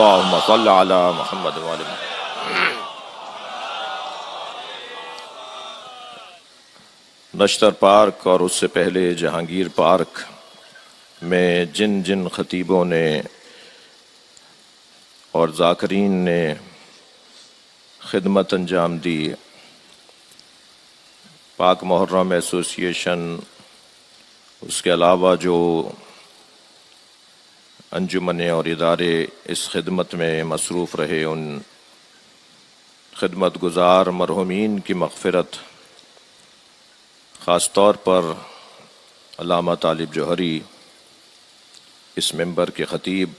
اللہم صلی علی محمد وعلی محمد۔ نشتر پارک اور اس سے پہلے جہانگیر پارک میں جن جن خطیبوں نے اور ذاکرین نے خدمت انجام دی، پاک محرم ایسوسی ایشن، اس کے علاوہ جو انجمنیں اور ادارے اس خدمت میں مصروف رہے، ان خدمت گزار مرحومین کی مغفرت، خاص طور پر علامہ طالب جوہری اس ممبر کے خطیب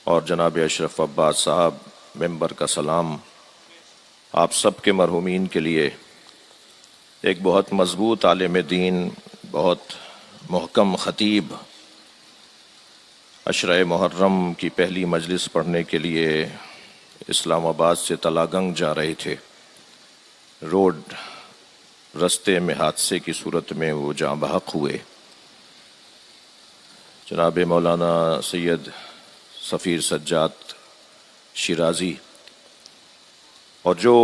اور جناب اشرف عباس صاحب ممبر کا سلام، آپ سب کے مرحومین کے لیے ایک بہت مضبوط عالم دین، بہت محکم خطیب عشرہ محرم کی پہلی مجلس پڑھنے کے لیے اسلام آباد سے تلہ گنگ جا رہے تھے۔ رستے میں حادثے کی صورت میں وہ جاں بحق ہوئے۔ جناب مولانا سید سفیر سجاد شیرازی، اور جو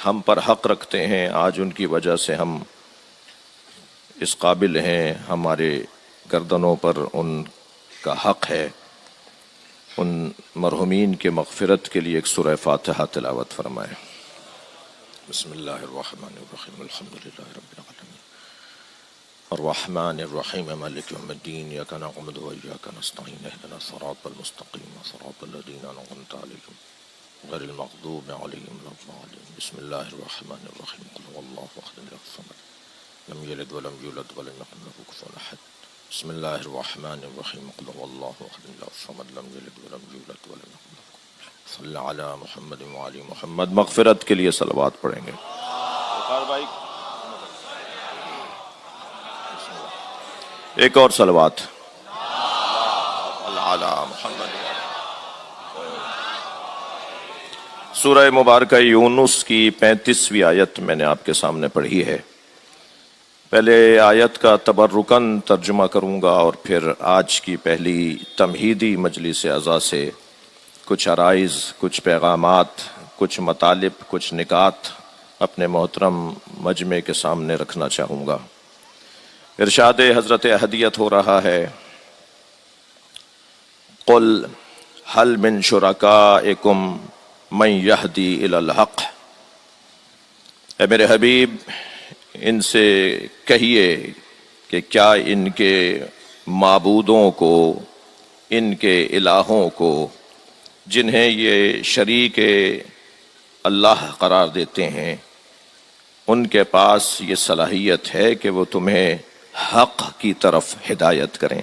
ہم پر حق رکھتے ہیں، آج ان کی وجہ سے ہم اس قابل ہیں، ہمارے گردنوں پر ان کا حق ہے، ان مرحومین کے مغفرت کے لیے ایک سورہ فاتحہ تلاوت فرمائیں۔ بسم اللہ الرحمن الرحیم، الحمد للہ رب العالمین، الرحمن الرحیم، مالک یوم الدین، ایاک نعبد و ایاک نستعین، اہدنا الصراط المستقیم، صراط الذین انعمت علیہم غیر المغضوب علیہم ولا الضالین۔ بسم اللہ الرحمن الرحیم، قل هو اللہ احد اللہ الصمد لم یلد ولم یولد ولم یکن له کفوا احد۔ بسم اللہ الرحمن الرحیم، قل هو اللہ احد اللہ الصمد لم یلد ولم یولد ولم یکن له کفوا احد۔ صلی علی محمد وعلی محمد۔ مغفرت کے لیے صلوات پڑھیں گے۔ ایک اور صلوات علی محمد۔ سورہ مبارکہ یونس کی 35ویں آیت میں نے آپ کے سامنے پڑھی ہے۔ پہلے آیت کا تبرکاً ترجمہ کروں گا اور پھر آج کی پہلی تمہیدی مجلس اعزاز سے کچھ عرائض، کچھ پیغامات، کچھ مطالب، کچھ نکات اپنے محترم مجمع کے سامنے رکھنا چاہوں گا۔ ارشاد حضرت احدیت ہو رہا ہے، قل هل من شرکائکم من یہدی الی الحق۔ اے میرے حبیب، ان سے کہیے کہ کیا ان کے معبودوں کو، ان کے الہوں کو، جنہیں یہ شریک اللہ قرار دیتے ہیں، ان کے پاس یہ صلاحیت ہے کہ وہ تمہیں حق کی طرف ہدایت کریں۔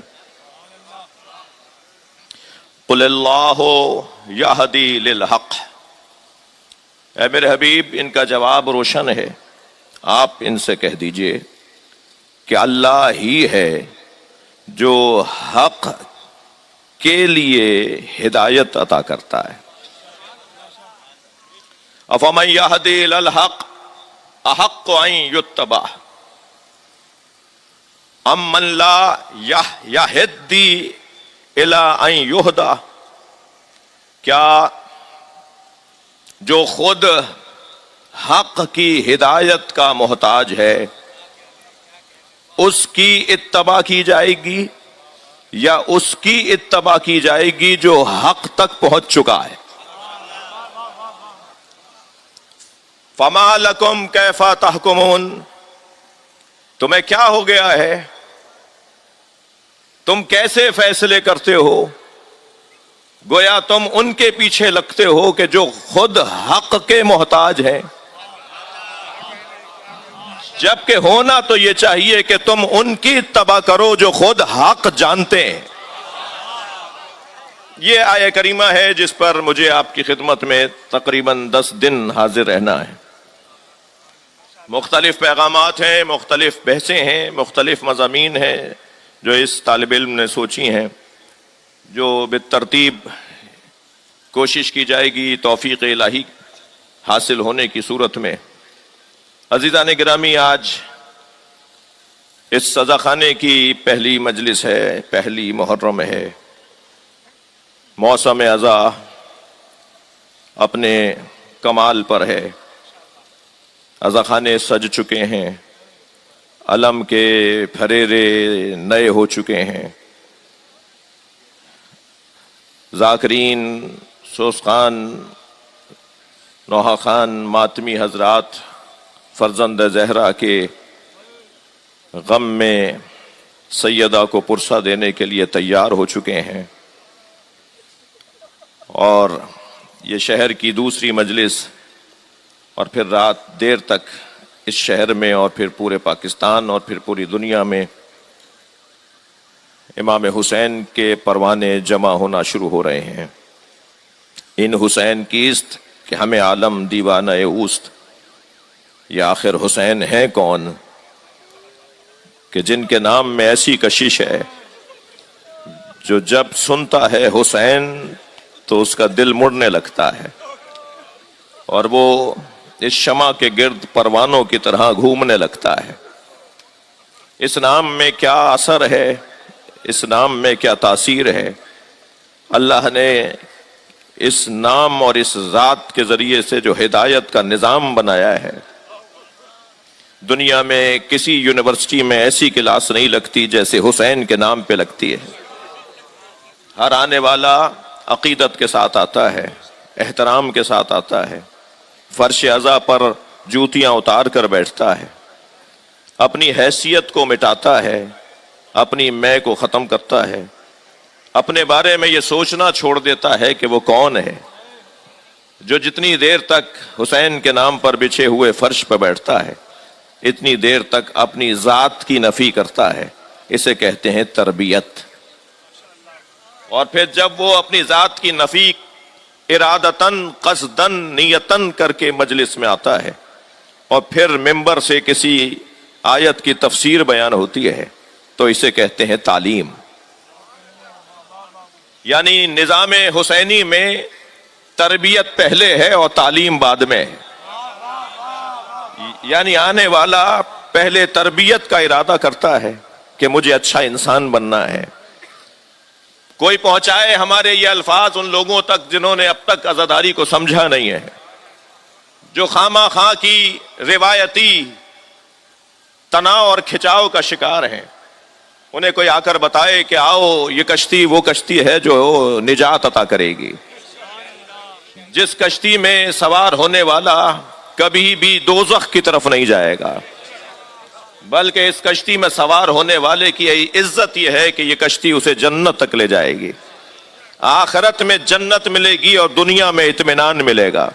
قل اللہ یہدی للحق۔ اے میرے حبیب، ان کا جواب روشن ہے، آپ ان سے کہہ دیجئے کہ اللہ ہی ہے جو حق کے لیے ہدایت عطا کرتا ہے۔ افمن یہدی الی الحق احق ان یتبع ام من لا یہدی الی ان یہدی۔ کیا جو خود حق کی ہدایت کا محتاج ہے، اس کی اتباع کی جائے گی یا اس کی اتباع کی جائے گی جو حق تک پہنچ چکا ہے؟ فما لکم کیف تحکمون۔ تمہیں کیا ہو گیا ہے؟ تم کیسے فیصلے کرتے ہو؟ گویا تم ان کے پیچھے لگتے ہو کہ جو خود حق کے محتاج ہیں، جبکہ ہونا تو یہ چاہیے کہ تم ان کی اتباع کرو جو خود حق جانتے ہیں۔ یہ آیہ کریمہ ہے جس پر مجھے آپ کی خدمت میں تقریباً 10 دن حاضر رہنا ہے۔ مختلف پیغامات ہیں، مختلف بحثیں ہیں، مختلف مضامین ہیں جو اس طالب علم نے سوچی ہیں، جو بالترتیب کوشش کی جائے گی توفیق الہی حاصل ہونے کی صورت میں۔ عزیزان گرامی، آج اس سزا خانے کی پہلی مجلس ہے، پہلی محرم ہے۔ موسم ازا اپنے کمال پر ہے، ازا خانے سج چکے ہیں، علم کے پھریرے نئے ہو چکے ہیں، ذاکرین، سوسخان، نوحہ خان، ماتمی حضرات فرزند زہرا کے غم میں سیدہ کو پرسہ دینے کے لیے تیار ہو چکے ہیں، اور یہ شہر کی دوسری مجلس، اور پھر رات دیر تک اس شہر میں اور پھر پورے پاکستان اور پھر پوری دنیا میں امام حسین کے پروانے جمع ہونا شروع ہو رہے ہیں۔ ان حسین کیست کہ ہمیں عالم دیوانہ اوست، یہ آخر حسین ہیں کون کہ جن کے نام میں ایسی کشش ہے، جو جب سنتا ہے حسین تو اس کا دل مڑنے لگتا ہے، اور وہ اس شمع کے گرد پروانوں کی طرح گھومنے لگتا ہے۔ اس نام میں کیا اثر ہے، اس نام میں کیا تاثیر ہے، اللہ نے اس نام اور اس ذات کے ذریعے سے جو ہدایت کا نظام بنایا ہے، دنیا میں کسی یونیورسٹی میں ایسی کلاس نہیں لگتی جیسے حسین کے نام پہ لگتی ہے۔ ہر آنے والا عقیدت کے ساتھ آتا ہے، احترام کے ساتھ آتا ہے، فرش عزا پر جوتیاں اتار کر بیٹھتا ہے، اپنی حیثیت کو مٹاتا ہے، اپنی میں کو ختم کرتا ہے، اپنے بارے میں یہ سوچنا چھوڑ دیتا ہے کہ وہ کون ہے۔ جو جتنی دیر تک حسین کے نام پر بچھے ہوئے فرش پہ بیٹھتا ہے، اتنی دیر تک اپنی ذات کی نفی کرتا ہے، اسے کہتے ہیں تربیت۔ اور پھر جب وہ اپنی ذات کی نفی ارادتاً قصداً نیتاً کر کے مجلس میں آتا ہے، اور پھر ممبر سے کسی آیت کی تفسیر بیان ہوتی ہے، تو اسے کہتے ہیں تعلیم۔ یعنی نظام حسینی میں تربیت پہلے ہے اور تعلیم بعد میں ہے۔ یعنی آنے والا پہلے تربیت کا ارادہ کرتا ہے کہ مجھے اچھا انسان بننا ہے۔ کوئی پہنچائے ہمارے یہ الفاظ ان لوگوں تک جنہوں نے اب تک عزاداری کو سمجھا نہیں ہے، جو خواہ خواہ کی روایتی تناؤ اور کھچاؤ کا شکار ہیں۔ انہیں کوئی آ کر بتائے کہ آؤ یہ کشتی وہ کشتی ہے جو نجات عطا کرے گی، جس کشتی میں سوار ہونے والا کبھی بھی دوزخ کی طرف نہیں جائے گا، بلکہ اس کشتی میں سوار ہونے والے کی عزت یہ ہے کہ یہ کشتی اسے جنت تک لے جائے گی، آخرت میں جنت ملے گی اور دنیا میں اطمینان ملے گا۔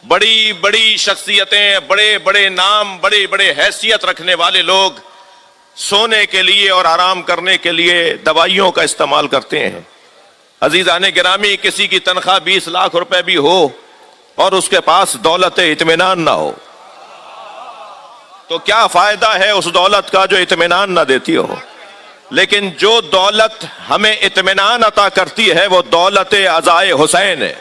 بڑی بڑی شخصیتیں، بڑے بڑے نام، بڑے بڑے حیثیت رکھنے والے لوگ سونے کے لیے اور آرام کرنے کے لیے دوائیوں کا استعمال کرتے ہیں۔ عزیزان گرامی، کسی کی تنخواہ 20 لاکھ روپے بھی ہو اور اس کے پاس دولت اطمینان نہ ہو تو کیا فائدہ ہے اس دولت کا جو اطمینان نہ دیتی ہو؟ لیکن جو دولت ہمیں اطمینان عطا کرتی ہے وہ دولت عزائے حسین ہے۔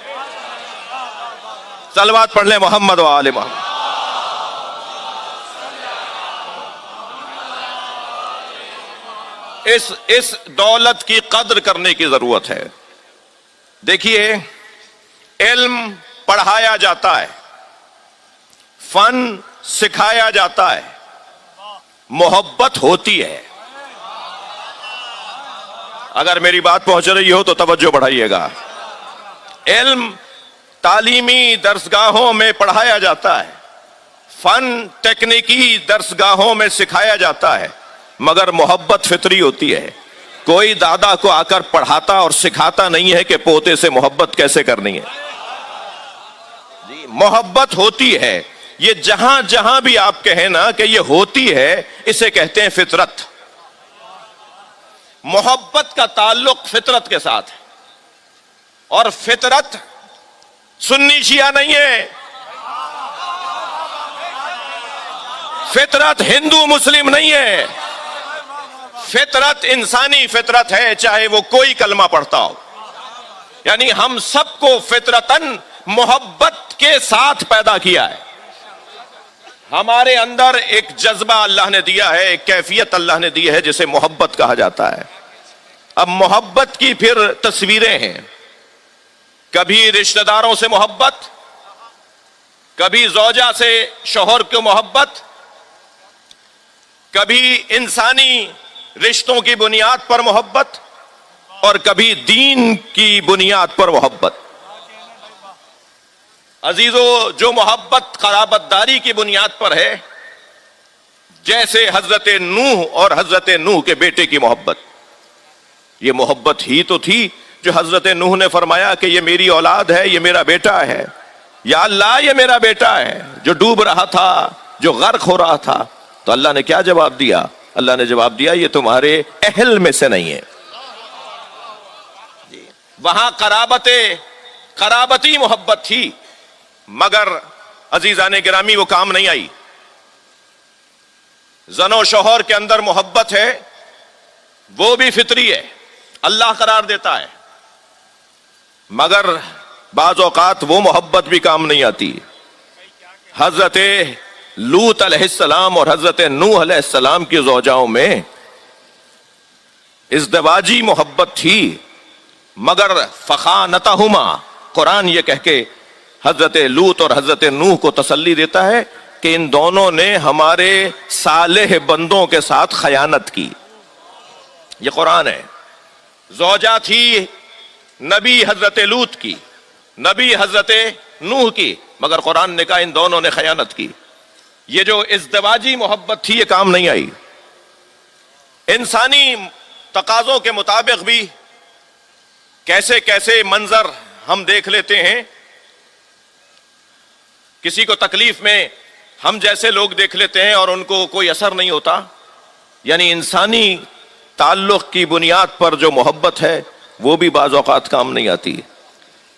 صلوات پڑھ لیں محمد و آل محمد۔ اس دولت کی قدر کرنے کی ضرورت ہے۔ دیکھیے، علم پڑھایا جاتا ہے، فن سکھایا جاتا ہے، محبت ہوتی ہے۔ اگر میری بات پہنچ رہی ہو تو توجہ بڑھائیے گا۔ علم تعلیمی درسگاہوں میں پڑھایا جاتا ہے، فن تکنیکی درسگاہوں میں سکھایا جاتا ہے، مگر محبت فطری ہوتی ہے۔ کوئی دادا کو آ کر پڑھاتا اور سکھاتا نہیں ہے کہ پوتے سے محبت کیسے کرنی ہے۔ جی، محبت ہوتی ہے۔ یہ جہاں جہاں بھی آپ کہیں نا کہ یہ ہوتی ہے، اسے کہتے ہیں فطرت۔ محبت کا تعلق فطرت کے ساتھ ہے، اور فطرت سنی شیعہ نہیں ہے، فطرت ہندو مسلم نہیں ہے، فطرت انسانی فطرت ہے، چاہے وہ کوئی کلمہ پڑھتا ہو۔ یعنی ہم سب کو فطرتاً محبت کے ساتھ پیدا کیا ہے۔ ہمارے اندر ایک جذبہ اللہ نے دیا ہے، ایک کیفیت اللہ نے دی ہے جسے محبت کہا جاتا ہے۔ اب محبت کی پھر تصویریں ہیں، کبھی رشتہ داروں سے محبت، کبھی زوجہ سے شوہر کی محبت، کبھی انسانی رشتوں کی بنیاد پر محبت، اور کبھی دین کی بنیاد پر محبت۔ عزیزو، جو محبت قرابت داری کی بنیاد پر ہے، جیسے حضرت نوح اور حضرت نوح کے بیٹے کی محبت، یہ محبت ہی تو تھی جو حضرت نوح نے فرمایا کہ یہ میری اولاد ہے، یہ میرا بیٹا ہے، یا اللہ یہ میرا بیٹا ہے، جو ڈوب رہا تھا، جو غرق ہو رہا تھا۔ تو اللہ نے کیا جواب دیا؟ اللہ نے جواب دیا یہ تمہارے اہل میں سے نہیں ہے۔ وہاں قرابتی محبت تھی، مگر عزیزان گرامی وہ کام نہیں آئی۔ زن و شوہر کے اندر محبت ہے، وہ بھی فطری ہے، اللہ قرار دیتا ہے، مگر بعض اوقات وہ محبت بھی کام نہیں آتی۔ حضرت لوط علیہ السلام اور حضرت نوح علیہ السلام کی زوجاؤں میں ازدواجی محبت تھی، مگر فخانتہما، قرآن یہ کہہ کے حضرت لوط اور حضرت نوح کو تسلی دیتا ہے کہ ان دونوں نے ہمارے صالح بندوں کے ساتھ خیانت کی۔ یہ قرآن ہے۔ زوجہ تھی نبی حضرت لوط کی، نبی حضرت نوح کی، مگر قرآن نے کہا ان دونوں نے خیانت کی۔ یہ جو ازدواجی محبت تھی یہ کام نہیں آئی۔ انسانی تقاضوں کے مطابق بھی کیسے کیسے منظر ہم دیکھ لیتے ہیں، کسی کو تکلیف میں ہم جیسے لوگ دیکھ لیتے ہیں اور ان کو کوئی اثر نہیں ہوتا۔ یعنی انسانی تعلق کی بنیاد پر جو محبت ہے وہ بھی بعض اوقات کام نہیں آتی۔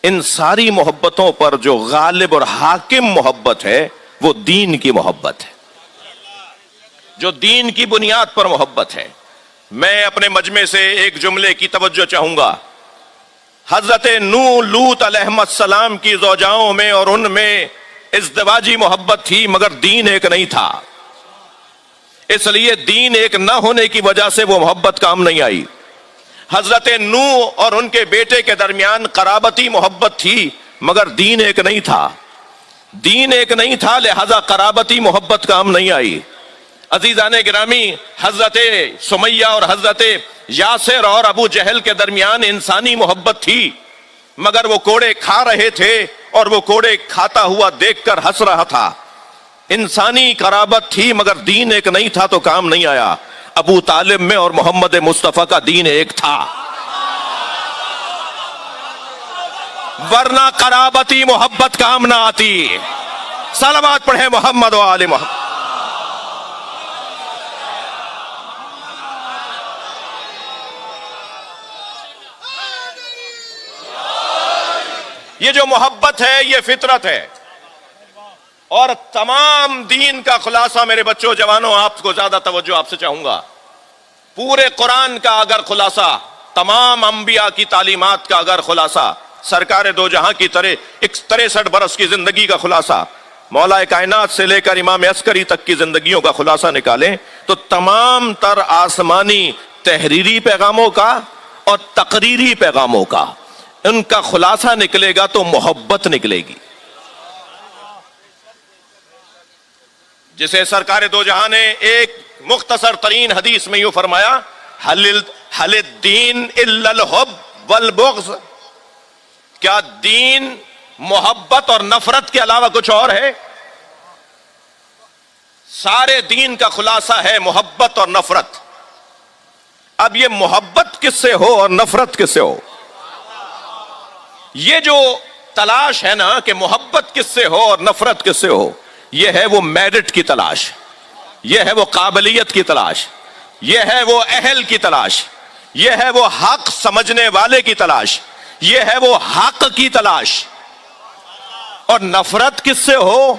ان ساری محبتوں پر جو غالب اور حاکم محبت ہے وہ دین کی محبت ہے، جو دین کی بنیاد پر محبت ہے۔ میں اپنے مجمع سے ایک جملے کی توجہ چاہوں گا۔ حضرت نوح لوط علیہ السلام کی زوجاؤں میں اور ان میں ازدواجی محبت تھی، مگر دین ایک نہیں تھا، اس لیے دین ایک نہ ہونے کی وجہ سے وہ محبت کام نہیں آئی۔ حضرت نوح اور ان کے بیٹے کے درمیان قرابتی محبت تھی، مگر دین ایک نہیں تھا، دین ایک نہیں تھا، لہذا قرابتی محبت کام نہیں آئی۔ عزیزان گرامی، حضرت سمیہ اور حضرت یاسر اور ابو جہل کے درمیان انسانی محبت تھی، مگر وہ کوڑے کھا رہے تھے اور وہ کوڑے کھاتا ہوا دیکھ کر ہنس رہا تھا۔ انسانی قرابت تھی مگر دین ایک نہیں تھا تو کام نہیں آیا۔ ابو طالب میں اور محمد مصطفیٰ کا دین ایک تھا، ورنہ قرابتی محبت کام نہ آتی۔ صلوات پڑھیں محمد و آل محمد۔ یہ جو محبت ہے یہ فطرت ہے، اور تمام دین کا خلاصہ میرے بچوں جوانوں، آپ کو زیادہ توجہ آپ سے چاہوں گا، پورے قرآن کا اگر خلاصہ، تمام انبیاء کی تعلیمات کا اگر خلاصہ، سرکار دو جہاں کی طرح 63 برس کی زندگی کا خلاصہ، مولا کائنات سے لے کر امام عسکری تک کی زندگیوں کا خلاصہ نکالیں تو تمام تر آسمانی تحریری پیغاموں کا اور تقریری پیغاموں کا ان کا خلاصہ نکلے گا تو محبت نکلے گی، جسے سرکار دو جہاں نے ایک مختصر ترین حدیث میں یوں فرمایا، حل الدین الا الحب والبغض، کیا دین محبت اور نفرت کے علاوہ کچھ اور ہے؟ سارے دین کا خلاصہ ہے محبت اور نفرت۔ اب یہ محبت کس سے ہو اور نفرت کس سے ہو، یہ جو تلاش ہے نا کہ محبت کس سے ہو اور نفرت کس سے ہو، یہ ہے وہ میرٹ کی تلاش، یہ ہے وہ قابلیت کی تلاش، یہ ہے وہ اہل کی تلاش، یہ ہے وہ حق سمجھنے والے کی تلاش، یہ ہے وہ حق کی تلاش۔ اور نفرت کس سے ہو،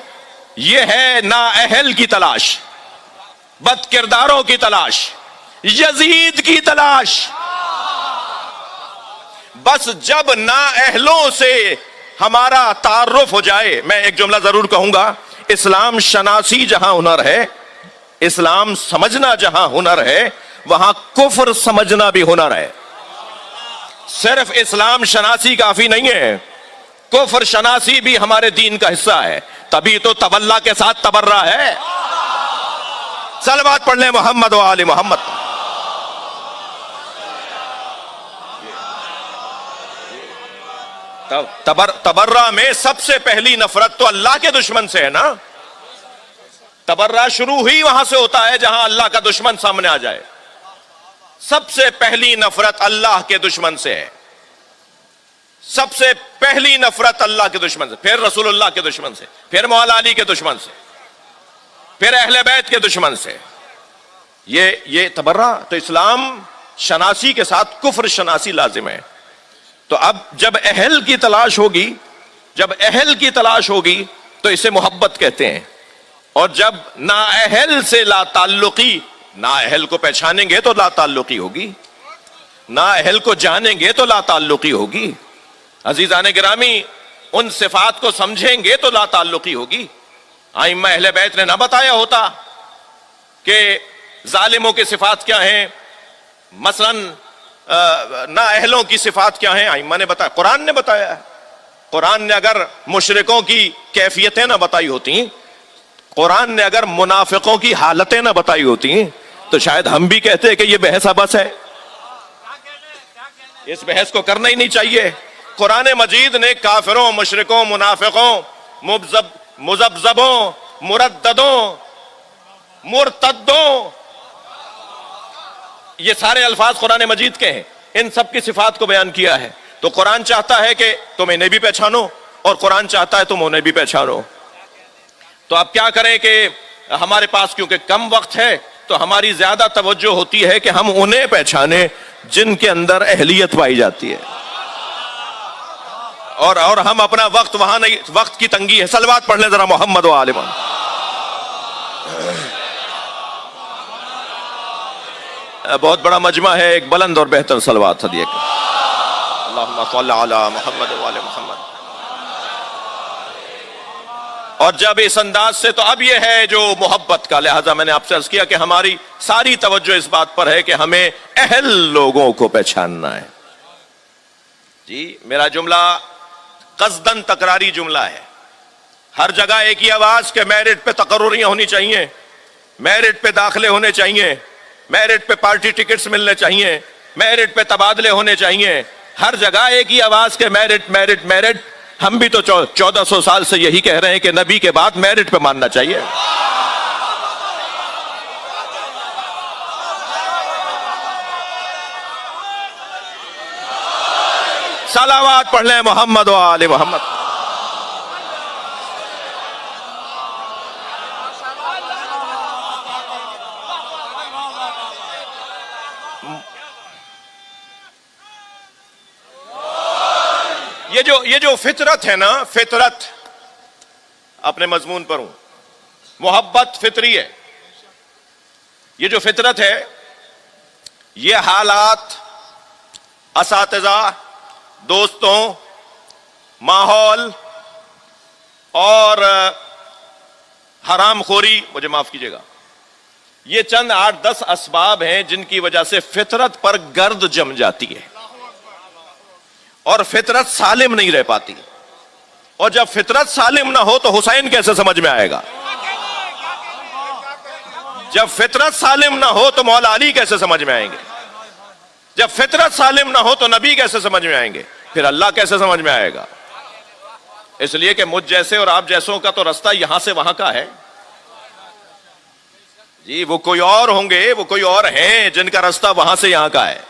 یہ ہے نااہل کی تلاش، بد کرداروں کی تلاش، یزید کی تلاش۔ بس جب نااہلوں سے ہمارا تعارف ہو جائے، میں ایک جملہ ضرور کہوں گا، اسلام شناسی جہاں ہنر ہے، اسلام سمجھنا جہاں ہنر ہے، وہاں کفر سمجھنا بھی ہنر ہے۔ صرف اسلام شناسی کافی نہیں ہے، کفر شناسی بھی ہمارے دین کا حصہ ہے، تبھی تو تولا کے ساتھ تبرہ ہے۔ صلوات پڑھ لیں محمد و آل محمد۔ تبرہ میں سب سے پہلی نفرت تو اللہ کے دشمن سے ہے نا۔ تبرہ شروع ہی وہاں سے ہوتا ہے جہاں اللہ کا دشمن سامنے آ جائے۔ سب سے پہلی نفرت اللہ کے دشمن سے ہے، سب سے پہلی نفرت اللہ کے دشمن سے، پھر رسول اللہ کے دشمن سے، پھر مولا علی کے دشمن سے، پھر اہل بیت کے دشمن سے۔ یہ تبرہ تو اسلام شناسی کے ساتھ کفر شناسی لازم ہے۔ تو اب جب اہل کی تلاش ہوگی، جب اہل کی تلاش ہوگی تو اسے محبت کہتے ہیں، اور جب نا اہل سے لا تعلقی، نا اہل کو پہچانیں گے تو لا تعلقی ہوگی، نا اہل کو جانیں گے تو لا تعلقی ہوگی۔ عزیزان گرامی، ان صفات کو سمجھیں گے تو لا تعلقی ہوگی۔ ائمہ اہل بیت نے نہ بتایا ہوتا کہ ظالموں کی صفات کیا ہیں، مثلا نا اہلوں کی صفات کیا ہیں، ائمہ نے بتایا، قرآن نے بتایا ہے۔ قرآن نے اگر مشرکوں کی کیفیتیں نہ بتائی ہوتی، قرآن نے اگر منافقوں کی حالتیں نہ بتائی ہوتی تو شاید ہم بھی کہتے کہ یہ بحث آبس ہے، اس بحث کو کرنا ہی نہیں چاہیے۔ قرآن مجید نے کافروں، مشرکوں، منافقوں، مذبذبوں، مرددوں، مرتدوں، یہ سارے الفاظ قرآن مجید کے ہیں، ان سب کی صفات کو بیان کیا ہے۔ تو قرآن چاہتا ہے کہ تم انہیں بھی پہچانو، اور قرآن چاہتا ہے تم انہیں بھی پہچانو۔ تو اب کیا کریں کہ ہمارے پاس کیونکہ کم وقت ہے تو ہماری زیادہ توجہ ہوتی ہے کہ ہم انہیں پہچانیں جن کے اندر اہلیت پائی جاتی ہے، اور ہم اپنا وقت وہاں نہیں، وقت کی تنگی ہے۔ صلوات پڑھ لیں ذرا محمد و آل محمد۔ بہت بڑا مجمع ہے، ایک بلند اور بہتر صلوات ہدیہ کریں۔ اللہم صل علی محمد و آل محمد۔ اور جب اس انداز سے، تو اب یہ ہے جو محبت کا، لہذا میں نے آپ سے عرض کیا کہ ہماری ساری توجہ اس بات پر ہے کہ ہمیں اہل لوگوں کو پہچاننا ہے۔ جی میرا جملہ قصداً تکراری جملہ ہے، ہر جگہ ایک ہی آواز کہ میرٹ پہ تقرریاں ہونی چاہیے، میرٹ پہ داخلے ہونے چاہیے، میرٹ پہ پارٹی ٹکٹس ملنے چاہیے، میرٹ پہ تبادلے ہونے چاہیے، ہر جگہ ایک ہی آواز کہ میرٹ میرٹ میرٹ۔ ہم بھی تو 1400 سال سے یہی کہہ رہے ہیں کہ نبی کے بعد میرٹ پہ ماننا چاہیے۔ صلوات پڑھ لیں محمد و آل محمد۔ یہ جو فطرت ہے نا، فطرت، اپنے مضمون پر ہوں، محبت فطری ہے۔ یہ جو فطرت ہے، یہ حالات، اساتذہ، دوستوں، ماحول اور حرام خوری، مجھے معاف کیجیے گا، یہ چند 8-10 اسباب ہیں جن کی وجہ سے فطرت پر گرد جم جاتی ہے اور فطرت سالم نہیں رہ پاتی۔ اور جب فطرت سالم نہ ہو تو حسین کیسے سمجھ میں آئے گا؟ جب فطرت سالم نہ ہو تو مولا علی کیسے سمجھ میں آئیں گے؟ جب فطرت سالم نہ ہو تو نبی کیسے سمجھ میں آئیں گے؟ پھر اللہ کیسے سمجھ میں آئے گا؟ اس لیے کہ مجھ جیسے اور آپ جیسوں کا تو رستہ یہاں سے وہاں کا ہے جی، وہ کوئی اور ہوں گے، وہ کوئی اور ہیں جن کا رستہ وہاں سے یہاں کا ہے۔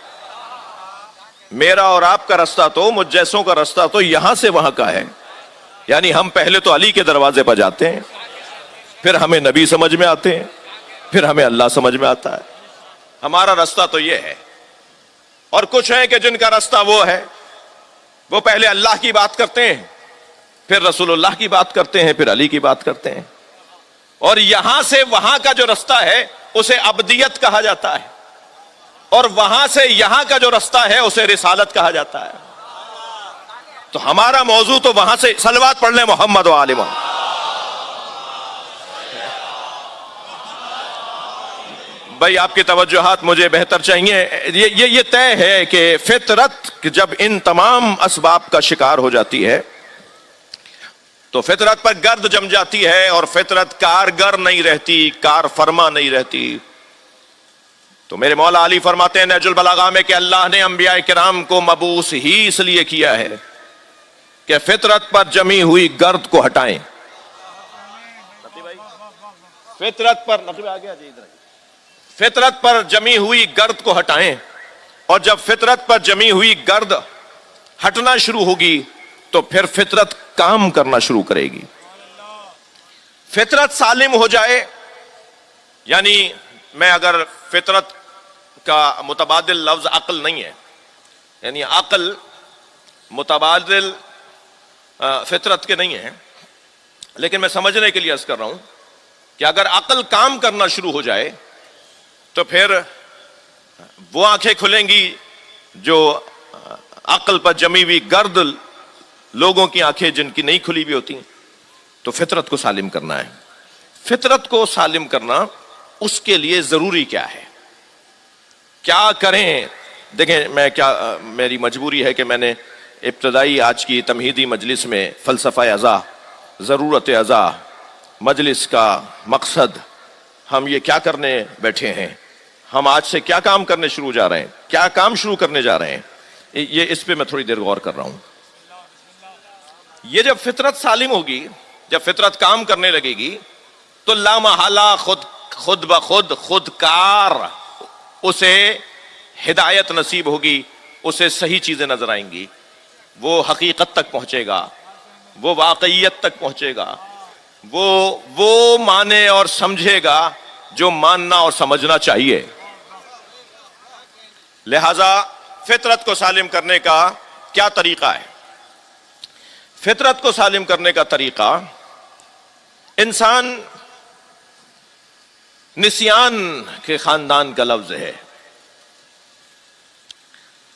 میرا اور آپ کا رستہ تو، مجھ جیسوں کا رستہ تو یہاں سے وہاں کا ہے۔ یعنی ہم پہلے تو علی کے دروازے پر جاتے ہیں، پھر ہمیں نبی سمجھ میں آتے ہیں، پھر ہمیں اللہ سمجھ میں آتا ہے۔ ہمارا رستہ تو یہ ہے۔ اور کچھ ہیں کہ جن کا رستہ وہ ہے، وہ پہلے اللہ کی بات کرتے ہیں، پھر رسول اللہ کی بات کرتے ہیں، پھر علی کی بات کرتے ہیں۔ اور یہاں سے وہاں کا جو رستہ ہے اسے ابدیت کہا جاتا ہے، اور وہاں سے یہاں کا جو رستہ ہے اسے رسالت کہا جاتا ہے۔ تو ہمارا موضوع تو وہاں سے، صلوات پڑھ لیں محمد و آل محمد۔ بھائی آپ کی توجہات مجھے بہتر چاہیے. یہ طے ہے کہ فطرت جب ان تمام اسباب کا شکار ہو جاتی ہے تو فطرت پر گرد جم جاتی ہے اور فطرت کارگر نہیں رہتی, کار فرما نہیں رہتی. تو میرے مولا علی فرماتے ہیں نہج البلاغہ میں کہ اللہ نے انبیاء کرام کو مبعوث ہی اس لیے کیا ہے کہ فطرت پر جمی ہوئی گرد کو ہٹائیں. فطرت پر جمی ہوئی گرد کو ہٹائیں, اور جب فطرت پر جمی ہوئی گرد ہٹنا شروع ہوگی تو پھر فطرت کام کرنا شروع کرے گی. فطرت سالم ہو جائے, یعنی میں اگر فطرت کا متبادل لفظ عقل نہیں ہے, یعنی عقل متبادل فطرت کے نہیں ہے, لیکن میں سمجھنے کے لیے عرض کر رہا ہوں کہ اگر عقل کام کرنا شروع ہو جائے تو پھر وہ آنکھیں کھلیں گی جو عقل پر جمی ہوئی گرد لوگوں کی آنکھیں جن کی نہیں کھلی بھی ہوتی. تو فطرت کو سالم کرنا ہے. فطرت کو سالم کرنا اس کے لیے ضروری کیا ہے, کیا کریں؟ دیکھیں میری مجبوری ہے کہ میں نے ابتدائی آج کی تمہیدی مجلس میں فلسفہ ازا, ضرورت ازا, مجلس کا مقصد, ہم یہ کیا کرنے بیٹھے ہیں, ہم آج سے کیا کام کرنے شروع جا رہے ہیں, کیا کام شروع کرنے جا رہے ہیں, یہ اس پہ میں تھوڑی دیر غور کر رہا ہوں. یہ جب فطرت سالم ہوگی, جب فطرت کام کرنے لگے گی تو لا محالہ خود بخود خودکار اسے ہدایت نصیب ہوگی, اسے صحیح چیزیں نظر آئیں گی, وہ حقیقت تک پہنچے گا, وہ واقعیت تک پہنچے گا, وہ مانے اور سمجھے گا جو ماننا اور سمجھنا چاہیے. لہذا فطرت کو سالم کرنے کا کیا طریقہ ہے؟ فطرت کو سالم کرنے کا طریقہ, انسان نسیان کے خاندان کا لفظ ہے.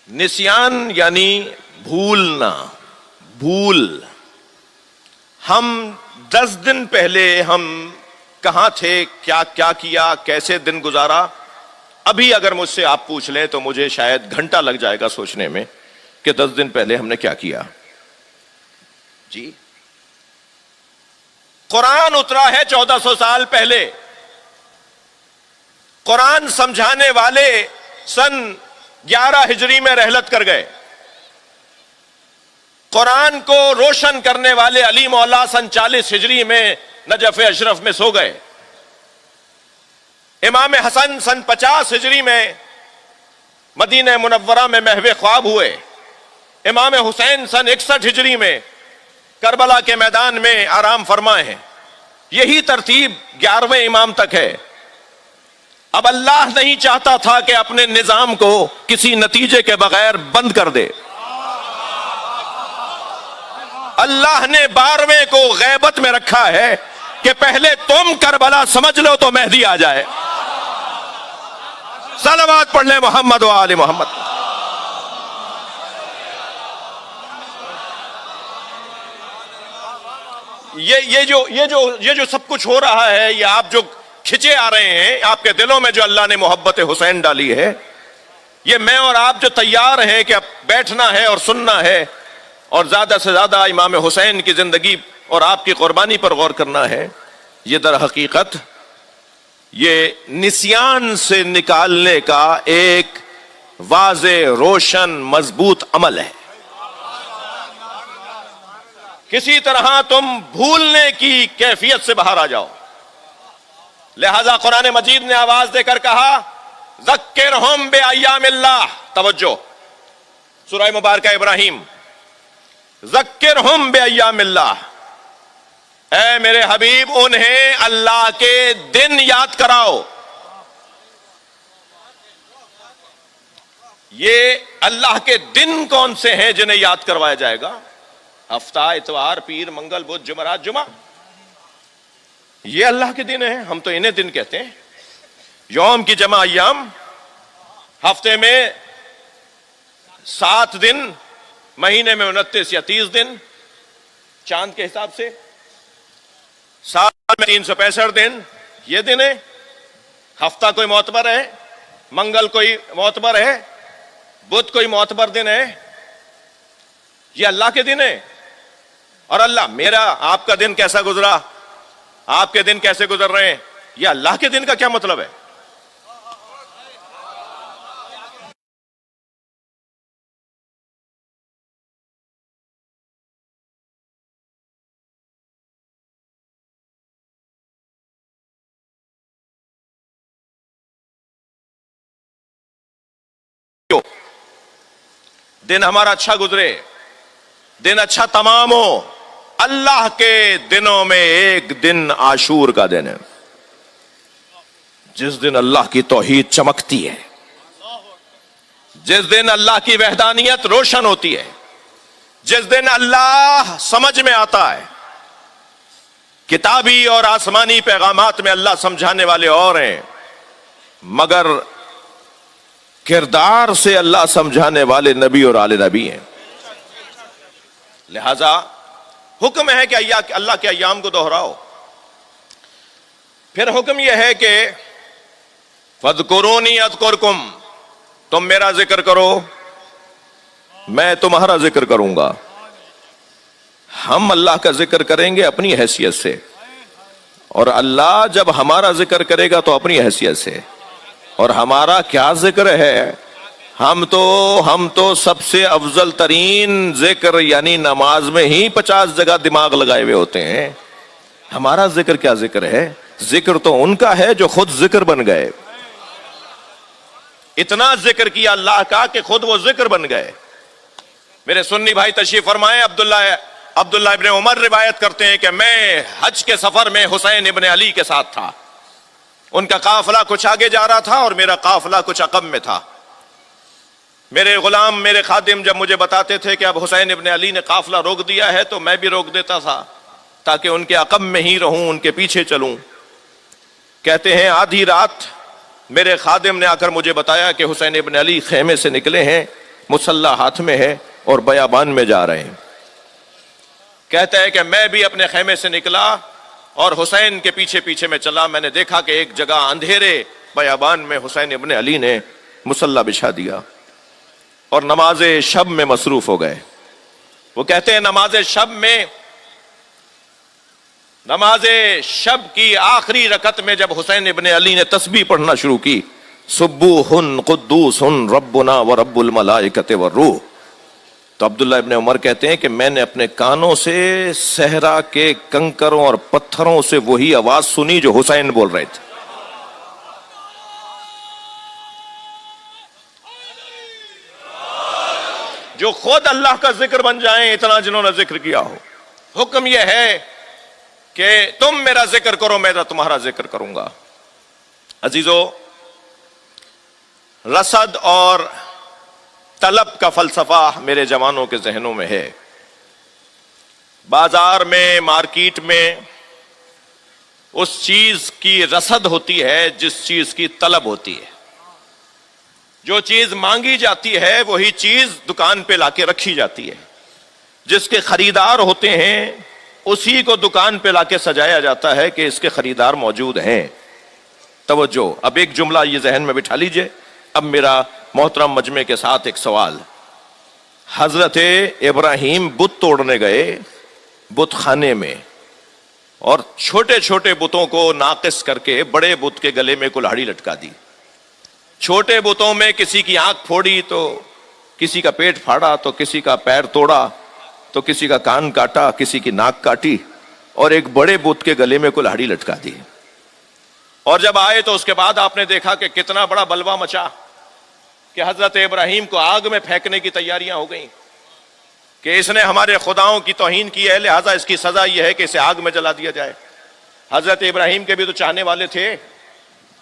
نسیان یعنی بھولنا, بھول. ہم 10 دن پہلے ہم کہاں تھے, کیا کیا, کیسے دن گزارا, ابھی اگر مجھ سے آپ پوچھ لیں تو مجھے شاید گھنٹہ لگ جائے گا سوچنے میں کہ 10 دن پہلے ہم نے کیا کیا. جی, قرآن اترا ہے 1400 سال پہلے. قرآن سمجھانے والے سن 11 ہجری میں رحلت کر گئے. قرآن کو روشن کرنے والے علی مولا سن 40 ہجری میں نجف اشرف میں سو گئے. امام حسن سن 50 ہجری میں مدینہ منورہ میں محو خواب ہوئے. امام حسین سن 61 ہجری میں کربلا کے میدان میں آرام فرمائے ہیں. یہی ترتیب 11ویں امام تک ہے. اب اللہ نہیں چاہتا تھا کہ اپنے نظام کو کسی نتیجے کے بغیر بند کر دے. اللہ نے 12ویں کو غیبت میں رکھا ہے کہ پہلے تم کربلا سمجھ لو تو مہدی آ جائے. صلوات پڑھ لیں محمد و آل محمد. یہ جو سب کچھ ہو رہا ہے, یہ آپ جو کھچے آ رہے ہیں, آپ کے دلوں میں جو اللہ نے محبت حسین ڈالی ہے, یہ میں اور آپ جو تیار ہیں کہ اب بیٹھنا ہے اور سننا ہے اور زیادہ سے زیادہ امام حسین کی زندگی اور آپ کی قربانی پر غور کرنا ہے, یہ در حقیقت یہ نسیان سے نکالنے کا ایک واضح, روشن, مضبوط عمل ہے. کسی طرح تم بھولنے کی کیفیت سے باہر آ جاؤ. لہذا قرآن مجید نے آواز دے کر کہا ذکرہم بایام اللہ. توجہ, سورہ مبارکہ ابراہیم, ذکرہم بایام اللہ. اے میرے حبیب انہیں اللہ کے دن یاد کراؤ. یہ اللہ کے دن کون سے ہیں جنہیں یاد کروایا جائے گا؟ ہفتہ, اتوار, پیر, منگل, بدھ, جمعرات, جمعہ, یہ اللہ کے دن ہیں. ہم تو انہیں دن کہتے ہیں. یوم کی جمع ایام, ہفتے میں 7 دن, مہینے میں 29 یا 30 دن چاند کے حساب سے, سال میں 365 دن, یہ دن ہے. ہفتہ کوئی معتبر ہے، منگل کوئی معتبر ہے، بدھ کوئی معتبر دن ہے؟ یہ اللہ کے دن ہے. اور اللہ میرا آپ کا دن کیسا گزرا، آپ کے دن کیسے گزر رہے ہیں، یہ اللہ کے دن کا کیا مطلب ہے؟ دن ہمارا اچھا گزرے، دن اچھا تمام ہو. اللہ کے دنوں میں ایک دن عاشور کا دن ہے، جس دن اللہ کی توحید چمکتی ہے، جس دن اللہ کی وحدانیت روشن ہوتی ہے، جس دن اللہ سمجھ میں آتا ہے. کتابی اور آسمانی پیغامات میں اللہ سمجھانے والے اور ہیں، مگر کردار سے اللہ سمجھانے والے نبی اور آل نبی ہیں. لہذا حکم ہے کہ اللہ کے ایام کو دہراؤ. پھر حکم یہ ہے کہ فَاذْكُرُونِي أَذْكُرْكُمْ، تم میرا ذکر کرو میں تمہارا ذکر کروں گا. ہم اللہ کا ذکر کریں گے اپنی حیثیت سے، اور اللہ جب ہمارا ذکر کرے گا تو اپنی حیثیت سے. اور ہمارا کیا ذکر ہے؟ ہم تو سب سے افضل ترین ذکر یعنی نماز میں ہی 50 جگہ دماغ لگائے ہوئے ہوتے ہیں. ہمارا ذکر کیا ذکر ہے؟ ذکر تو ان کا ہے جو خود ذکر بن گئے. اتنا ذکر کیا اللہ کا کہ خود وہ ذکر بن گئے. میرے سنی بھائی تشریف فرمائے. عبداللہ ابن عمر روایت کرتے ہیں کہ میں حج کے سفر میں حسین ابن علی کے ساتھ تھا. ان کا قافلہ کچھ آگے جا رہا تھا اور میرا قافلہ کچھ عقب میں تھا. میرے غلام، میرے خادم جب مجھے بتاتے تھے کہ اب حسین ابن علی نے قافلہ روک دیا ہے تو میں بھی روک دیتا تھا تاکہ ان کے عقب میں ہی رہوں، ان کے پیچھے چلوں. کہتے ہیں آدھی رات میرے خادم نے آ کر مجھے بتایا کہ حسین ابن علی خیمے سے نکلے ہیں، مسلح ہاتھ میں ہے اور بیابان میں جا رہے ہیں. کہتا ہے کہ میں بھی اپنے خیمے سے نکلا اور حسین کے پیچھے پیچھے میں چلا. میں نے دیکھا کہ ایک جگہ اندھیرے بیابان میں حسین ابن علی نے مسلح بچھا دیا اور نماز شب میں مصروف ہو گئے. وہ کہتے ہیں نماز شب کی آخری رکعت میں جب حسین ابن علی نے تسبیح پڑھنا شروع کی، سبوح قدوس ربنا ورب الملائکۃ والروح، تو عبداللہ ابن عمر کہتے ہیں کہ میں نے اپنے کانوں سے صحرا کے کنکروں اور پتھروں سے وہی آواز سنی جو حسین بول رہے تھے. جو خود اللہ کا ذکر بن جائیں، اتنا جنہوں نے ذکر کیا ہو. حکم یہ ہے کہ تم میرا ذکر کرو میں تمہارا ذکر کروں گا. عزیزو، رصد اور طلب کا فلسفہ میرے جوانوں کے ذہنوں میں ہے. بازار میں، مارکیٹ میں اس چیز کی رصد ہوتی ہے جس چیز کی طلب ہوتی ہے. جو چیز مانگی جاتی ہے وہی چیز دکان پہ لا کے رکھی جاتی ہے. جس کے خریدار ہوتے ہیں اسی کو دکان پہ لا کے سجایا جاتا ہے کہ اس کے خریدار موجود ہیں. توجہ، اب ایک جملہ یہ ذہن میں بٹھا لیجئے. اب میرا محترم مجمع کے ساتھ ایک سوال. حضرت ابراہیم بت توڑنے گئے بت خانے میں اور چھوٹے چھوٹے بتوں کو ناقص کر کے بڑے بت کے گلے میں کلہاڑی لٹکا دی. چھوٹے بتوں میں کسی کی آنکھ پھوڑی تو کسی کا پیٹ پھاڑا تو کسی کا پیر توڑا تو کسی کا کان کاٹا، کسی کی ناک کاٹی، اور ایک بڑے بت کے گلے میں کلہاڑی لٹکا دی. اور جب آئے تو اس کے بعد آپ نے دیکھا کہ کتنا بڑا بلوا مچا کہ حضرت ابراہیم کو آگ میں پھینکنے کی تیاریاں ہو گئیں کہ اس نے ہمارے خداؤں کی توہین کی ہے، لہذا اس کی سزا یہ ہے کہ اسے آگ میں جلا دیا جائے. حضرت ابراہیم کے بھی تو چاہنے والے تھے.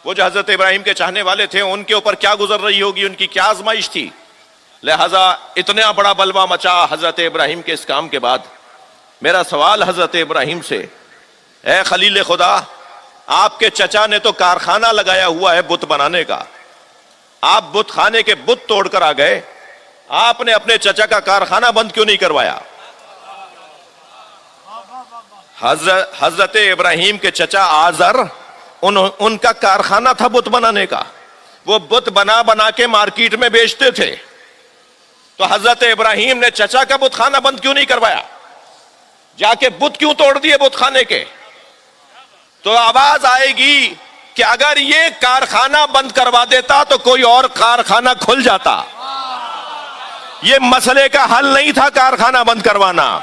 وہ جو حضرت ابراہیم کے چاہنے والے تھے ان کے اوپر کیا گزر رہی ہوگی، ان کی کیا آزمائش تھی. لہذا اتنا بڑا بلوا مچا حضرت ابراہیم کے اس کام کے بعد. میرا سوال حضرت ابراہیم سے، اے خلیل خدا، آپ کے چچا نے تو کارخانہ لگایا ہوا ہے بت بنانے کا، آپ بت خانے کے بت توڑ کر آ گئے، آپ نے اپنے چچا کا کارخانہ بند کیوں نہیں کروایا؟ حضرت ابراہیم کے چچا آزر ان کا کارخانہ تھا بت بنانے کا، وہ بت بنا بنا کے مارکیٹ میں بیچتے تھے. تو حضرت ابراہیم نے چچا کا بت خانہ بند کیوں نہیں کروایا؟ جا کے بت کیوں توڑ دیے بت خانے کے؟ تو آواز آئے گی کہ اگر یہ کارخانہ بند کروا دیتا تو کوئی اور کارخانہ کھل جاتا. یہ مسئلے کا حل نہیں تھا کارخانہ بند کروانا.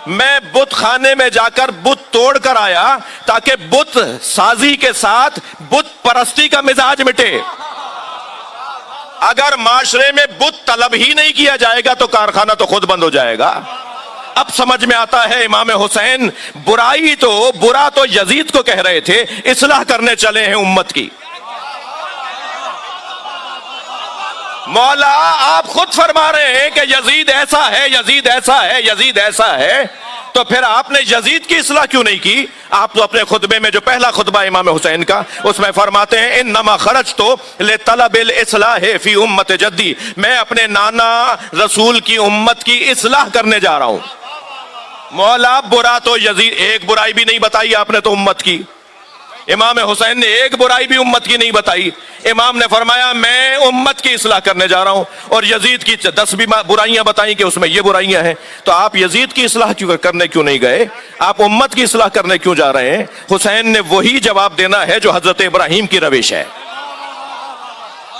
میں بت خانے میں جا کر بت توڑ کر آیا تاکہ بت سازی کے ساتھ بت پرستی کا مزاج مٹے. اگر معاشرے میں بت طلب ہی نہیں کیا جائے گا تو کارخانہ تو خود بند ہو جائے گا. اب سمجھ میں آتا ہے امام حسین برا تو یزید کو کہہ رہے تھے، اصلاح کرنے چلے ہیں امت کی. مولا آپ خود فرما رہے ہیں کہ یزید ایسا ہے، یزید ایسا ہے، یزید ایسا ہے، تو پھر آپ نے یزید کی اصلاح کیوں نہیں کی؟ آپ تو اپنے خطبے میں جو پہلا خطبہ امام حسین کا، اس میں فرماتے ہیں انما خرجت لطلب الاصلاح فی امت جدی، میں اپنے نانا رسول کی امت کی اصلاح کرنے جا رہا ہوں. مولا برا تو یزید، ایک برائی بھی نہیں بتائی آپ نے تو امت کی. امام حسین نے ایک برائی بھی امت کی نہیں بتائی. امام نے فرمایا میں امت کی اصلاح کرنے جا رہا ہوں، اور یزید کی 10 بھی برائیاں بتائیں کہ اس میں یہ برائیاں ہیں. تو آپ یزید کی اصلاح کرنے کیوں نہیں گئے؟ آپ امت کی اصلاح کرنے کیوں جا رہے ہیں؟ حسین نے وہی جواب دینا ہے جو حضرت ابراہیم کی روش ہے.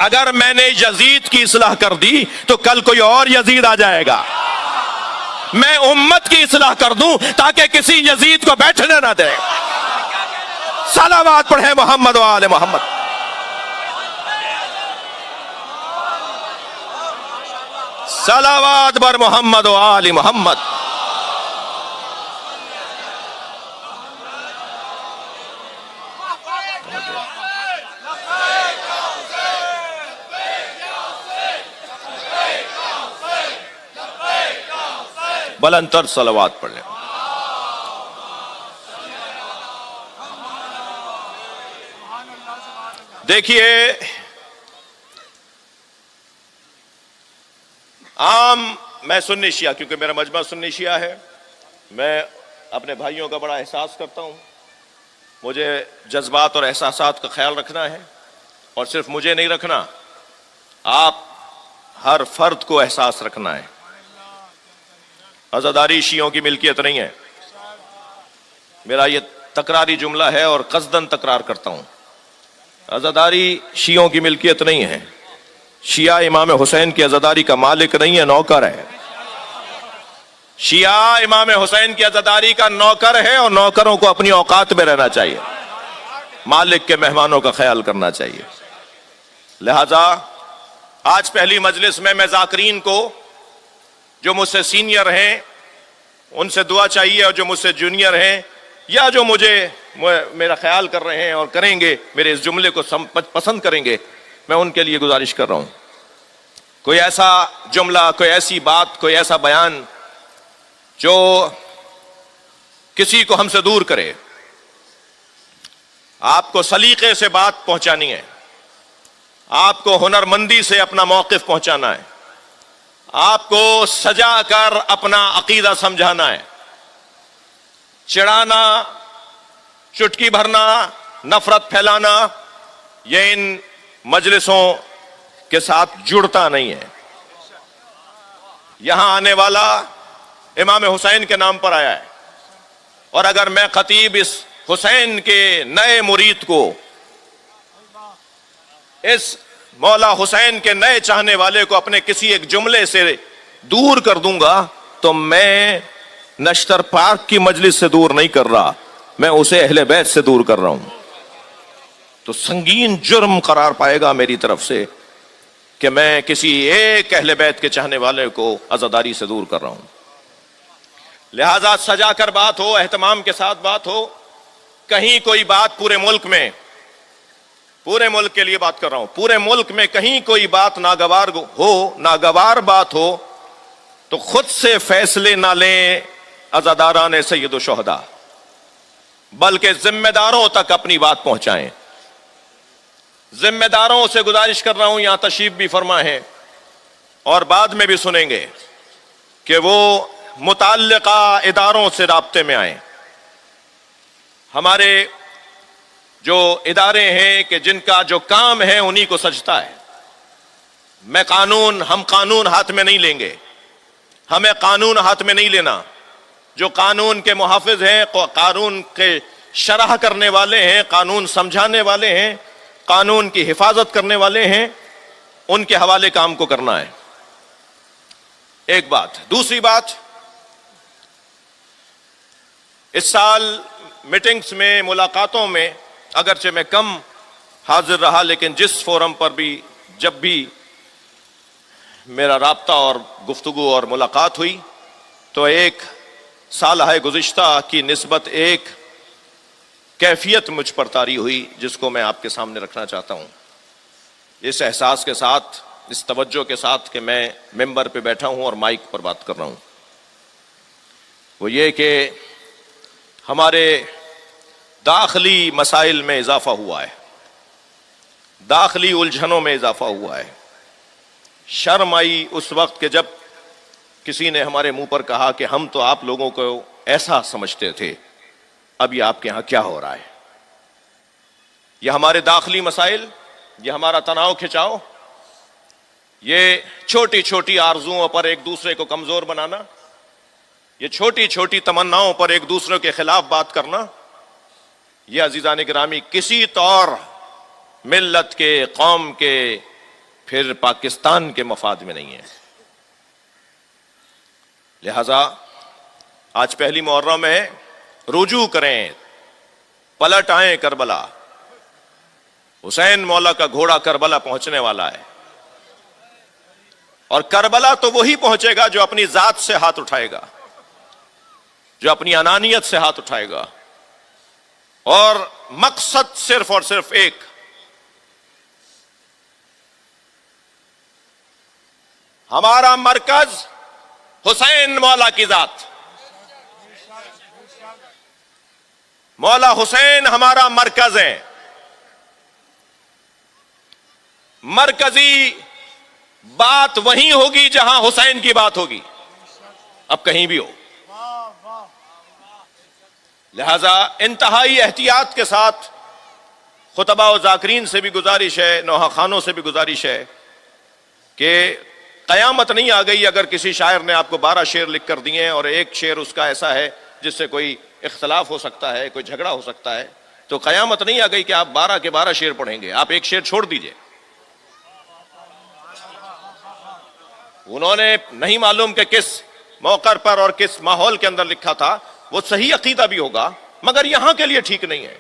اگر میں نے یزید کی اصلاح کر دی تو کل کوئی اور یزید آ جائے گا. میں امت کی اصلاح کر دوں تاکہ کسی یزید کو بیٹھنے نہ دے. صلوات پڑھیں محمد و آل محمد. صلوات بر محمد و آل محمد. بلند تر صلوات پڑھ لیں. دیکھیے میں سنی شیعہ، کیونکہ میرا مجمع سنی شیعہ ہے، میں اپنے بھائیوں کا بڑا احساس کرتا ہوں. مجھے جذبات اور احساسات کا خیال رکھنا ہے، اور صرف مجھے نہیں رکھنا، آپ ہر فرد کو احساس رکھنا ہے. عزاداری شیعوں کی ملکیت نہیں ہے. میرا یہ تکراری جملہ ہے اور قصداً تکرار کرتا ہوں. عزاداری شیعوں کی ملکیت نہیں ہے. شیعہ امام حسین کی عزاداری کا مالک نہیں ہے، نوکر ہے. شیعہ امام حسین کی عزاداری کا نوکر ہے، اور نوکروں کو اپنی اوقات میں رہنا چاہیے، مالک کے مہمانوں کا خیال کرنا چاہیے. لہذا آج پہلی مجلس میں ذاکرین کو جو مجھ سے سینئر ہیں ان سے دعا چاہیے، اور جو مجھ سے جونیئر ہیں یا جو میرا خیال کر رہے ہیں اور کریں گے، میرے اس جملے کو پسند کریں گے، میں ان کے لیے گزارش کر رہا ہوں. کوئی ایسا جملہ، کوئی ایسی بات، کوئی ایسا بیان جو کسی کو ہم سے دور کرے. آپ کو سلیقے سے بات پہنچانی ہے، آپ کو ہنرمندی سے اپنا موقف پہنچانا ہے، آپ کو سجا کر اپنا عقیدہ سمجھانا ہے. چڑھانا، چٹکی بھرنا، نفرت پھیلانا، یہ ان مجلسوں کے ساتھ جڑتا نہیں ہے. یہاں آنے والا امام حسین کے نام پر آیا ہے، اور اگر میں خطیب اس حسین کے نئے مرید کو، اس مولا حسین کے نئے چاہنے والے کو اپنے کسی ایک جملے سے دور کر دوں گا تو میں نشتر پاک کی مجلس سے دور نہیں کر رہا، میں اسے اہل بیت سے دور کر رہا ہوں. تو سنگین جرم قرار پائے گا میری طرف سے کہ میں کسی ایک اہل بیت کے چاہنے والے کو عزاداری سے دور کر رہا ہوں. لہذا سجا کر بات ہو، اہتمام کے ساتھ بات ہو. کہیں کوئی بات پورے ملک میں، پورے ملک کے لیے بات کر رہا ہوں، پورے ملک میں کہیں کوئی بات ناگوار بات ہو تو خود سے فیصلے نہ لیں عزاداران سید الشہداء، بلکہ ذمہ داروں تک اپنی بات پہنچائیں. ذمہ داروں سے گزارش کر رہا ہوں، یہاں تشریف بھی فرما ہے اور بعد میں بھی سنیں گے، کہ وہ متعلقہ اداروں سے رابطے میں آئیں. ہمارے جو ادارے ہیں کہ جن کا جو کام ہے انہی کو سجتا ہے. ہم قانون ہاتھ میں نہیں لیں گے, ہمیں قانون ہاتھ میں نہیں لینا. جو قانون کے محافظ ہیں, قانون کے شرح کرنے والے ہیں, قانون سمجھانے والے ہیں, قانون کی حفاظت کرنے والے ہیں, ان کے حوالے کام کو کرنا ہے. ایک بات. دوسری بات, اس سال میٹنگز میں, ملاقاتوں میں اگرچہ میں کم حاضر رہا, لیکن جس فورم پر بھی جب بھی میرا رابطہ اور گفتگو اور ملاقات ہوئی تو ایک سالہ گزشتہ کی نسبت ایک کیفیت مجھ پر طاری ہوئی جس کو میں آپ کے سامنے رکھنا چاہتا ہوں, اس احساس کے ساتھ, اس توجہ کے ساتھ کہ میں ممبر پہ بیٹھا ہوں اور مائک پر بات کر رہا ہوں. وہ یہ کہ ہمارے داخلی مسائل میں اضافہ ہوا ہے, داخلی الجھنوں میں اضافہ ہوا ہے. شرم آئی اس وقت کہ جب کسی نے ہمارے منہ پر کہا کہ ہم تو آپ لوگوں کو ایسا سمجھتے تھے, اب یہ آپ کے ہاں کیا ہو رہا ہے. یہ ہمارے داخلی مسائل, یہ ہمارا تناؤ کھچاؤ, یہ چھوٹی چھوٹی آرزوؤں پر ایک دوسرے کو کمزور بنانا, یہ چھوٹی چھوٹی تمناؤں پر ایک دوسرے کے خلاف بات کرنا, یہ عزیزان گرامی کسی طور ملت کے, قوم کے, پھر پاکستان کے مفاد میں نہیں ہے. لہذا آج پہلی محرم ہے, رجوع کریں, پلٹ آئیں کربلا. حسین مولا کا گھوڑا کربلا پہنچنے والا ہے, اور کربلا تو وہی پہنچے گا جو اپنی ذات سے ہاتھ اٹھائے گا, جو اپنی انانیت سے ہاتھ اٹھائے گا, اور مقصد صرف اور صرف ایک, ہمارا مرکز حسین مولا کی ذات. مولا حسین ہمارا مرکز ہے. مرکزی بات وہیں ہوگی جہاں حسین کی بات ہوگی, اب کہیں بھی ہو. لہذا انتہائی احتیاط کے ساتھ خطبہ و ذاکرین سے بھی گزارش ہے, نوحہ خانوں سے بھی گزارش ہے کہ قیامت نہیں آ گئی اگر کسی شاعر نے آپ کو 12 شعر لکھ کر دیے ہیں اور ایک شعر اس کا ایسا ہے جس سے کوئی اختلاف ہو سکتا ہے, کوئی جھگڑا ہو سکتا ہے, تو قیامت نہیں آ گئی کہ آپ 12 کے 12 شعر پڑھیں گے. آپ ایک شعر چھوڑ دیجئے. انہوں نے نہیں معلوم کہ کس موقع پر اور کس ماحول کے اندر لکھا تھا, وہ صحیح عقیدہ بھی ہوگا مگر یہاں کے لیے ٹھیک نہیں ہے.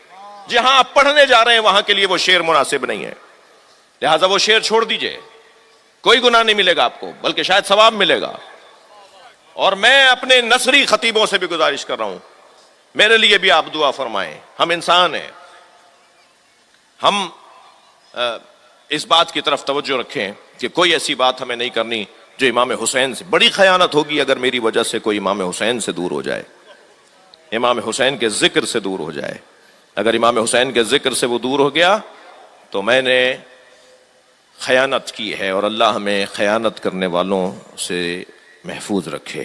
جہاں آپ پڑھنے جا رہے ہیں وہاں کے لیے وہ شعر مناسب نہیں ہے. لہذا وہ شعر چھوڑ دیجئے, کوئی گناہ نہیں ملے گا آپ کو, بلکہ شاید ثواب ملے گا. اور میں اپنے نثری خطیبوں سے بھی گزارش کر رہا ہوں, میرے لیے بھی آپ دعا فرمائیں. ہم انسان ہیں, ہم اس بات کی طرف توجہ رکھیں کہ کوئی ایسی بات ہمیں نہیں کرنی جو امام حسین سے, بڑی خیانت ہوگی اگر میری وجہ سے کوئی امام حسین سے دور ہو جائے, امام حسین کے ذکر سے دور ہو جائے. اگر امام حسین کے ذکر سے وہ دور ہو گیا تو میں نے خیانت کی ہے, اور اللہ ہمیں خیانت کرنے والوں سے محفوظ رکھے.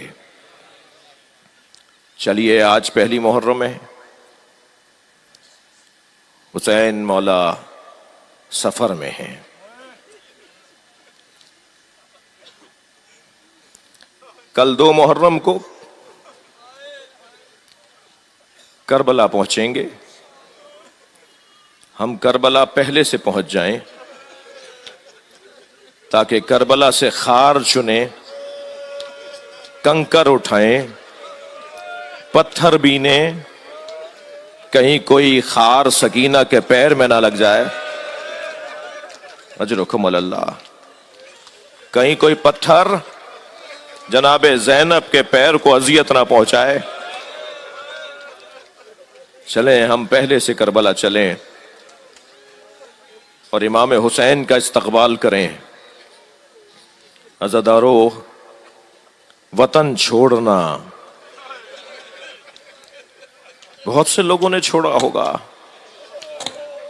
چلیے, آج پہلی محرم ہے, حسین مولا سفر میں ہیں. کل 2 محرم کو کربلا پہنچیں گے. ہم کربلا پہلے سے پہنچ جائیں تاکہ کربلا سے خار چنیں, کنکر اٹھائیں, پتھر بینیں, کہیں کوئی خار سکینہ کے پیر میں نہ لگ جائے. اجرکم اللہ. کہیں کوئی پتھر جناب زینب کے پیر کو اذیت نہ پہنچائے. چلیں, ہم پہلے سے کربلا چلیں اور امام حسین کا استقبال کریں. عزادارو, وطن چھوڑنا بہت سے لوگوں نے چھوڑا ہوگا,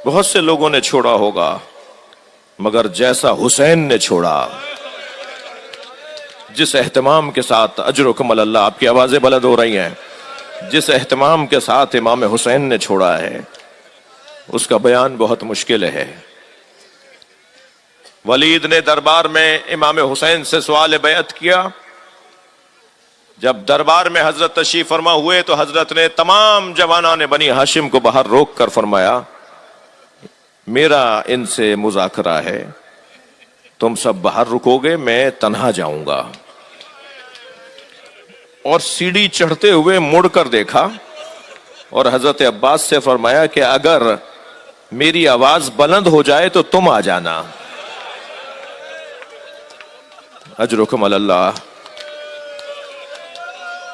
بہت سے لوگوں نے چھوڑا ہوگا, مگر جیسا حسین نے چھوڑا, جس اہتمام کے ساتھ, اجرکم اللہ, آپ کی آوازیں بلند ہو رہی ہیں, جس اہتمام کے ساتھ امام حسین نے چھوڑا ہے, اس کا بیان بہت مشکل ہے۔ ولید نے دربار میں امام حسین سے سوال بیعت کیا۔ جب دربار میں حضرت تشریف فرما ہوئے تو حضرت نے تمام جوانان بنی ہاشم کو باہر روک کر فرمایا، میرا ان سے مذاکرہ ہے، تم سب باہر رکو گے، میں تنہا جاؤں گا۔ اور سیڑھی چڑھتے ہوئے مڑ کر دیکھا اور حضرت عباس سے فرمایا کہ اگر میری آواز بلند ہو جائے تو تم آ جانا، اجرکم اللہ۔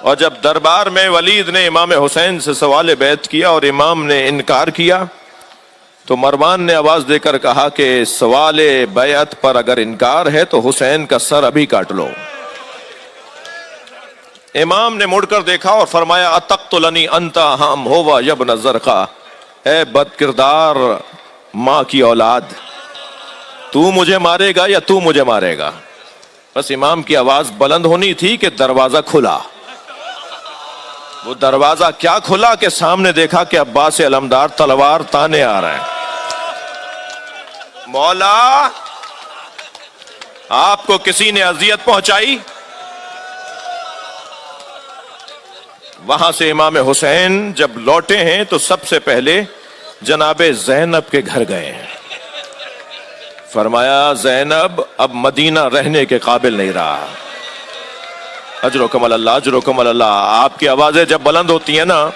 اور جب دربار میں ولید نے امام حسین سے سوال بیعت کیا اور امام نے انکار کیا تو مروان نے آواز دے کر کہا کہ سوال بیعت پر اگر انکار ہے تو حسین کا سر ابھی کاٹ لو۔ امام نے مڑ کر دیکھا اور فرمایا اتقتلنی انت ہم ہوا یبن زرقا، اے بد کردار ماں کی اولاد، تو مجھے مارے گا یا تو مجھے مارے گا؟ بس امام کی آواز بلند ہونی تھی کہ دروازہ کھلا۔ وہ دروازہ کیا کھلا کہ سامنے دیکھا کہ عباس علمدار تلوار تانے آ رہے ہیں۔ مولا آپ کو کسی نے اذیت پہنچائی؟ وہاں سے امام حسین جب لوٹے ہیں تو سب سے پہلے جناب زینب کے گھر گئے ہیں۔ فرمایا زینب اب مدینہ رہنے کے قابل نہیں رہا۔ اجرکم اللہ، اجرکم اللہ۔ آپ کی آوازیں جب بلند ہوتی ہیں نا